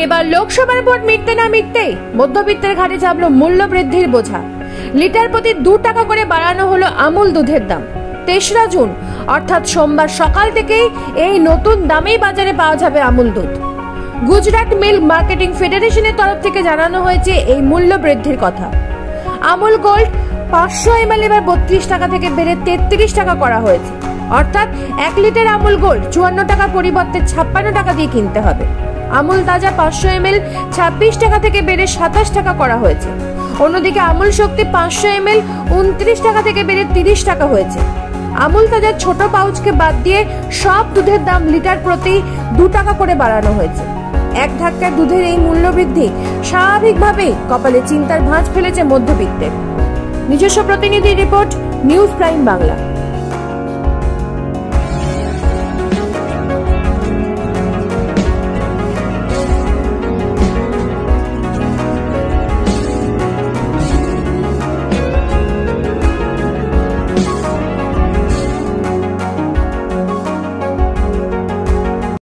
এবার লোকসভার ভোট মিটতে না মিটতেই মধ্যবিত্তের ঘাড়ে চাপল মূল্য বৃদ্ধির বোঝা। লিটার প্রতি 2 টাকা করে বাড়ানো হলো আমুল দুধের দাম। 3রা জুন অর্থাৎ সোমবার সকাল থেকেই এই নতুন দামেই বাজারে পাওয়া যাবে আমুল দুধ। গুজরাট মিল্ক মার্কেটিং ফেডারেশনের তরফ থেকে জানানো হয়েছে এই মূল্য বৃদ্ধির কথা। আমুল গোল্ড 500 ml এবার 32 টাকা থেকে বেড়ে 33 টাকা করা হয়েছে, অর্থাৎ 1 লিটার আমুল গোল্ড 54 টাকার পরিবর্তে 56 টাকা দিয়ে কিনতে হবে। আমুল তাজা 500 ml 26 টাকা থেকে বেড়ে 27 টাকা করা হয়েছে। অন্যদিকে আমুল শক্তি 500 ml 29 টাকা থেকে বেড়ে 30 টাকা হয়েছে। আমুল তাজার ছোট পাউচকে বাদ দিয়ে সব দুধের দাম লিটার প্রতি 2 টাকা করে বাড়ানো হয়েছে। এক ধাক্কায় দুধের এই মূল্য বৃদ্ধি স্বাভাবিকভাবেই কপালে চিন্তার ভাঁজ ফেলেছে মধ্যবিত্তের। নিজস্ব প্রতিনিধি রিপোর্ট, নিউজ প্রাইম বাংলা।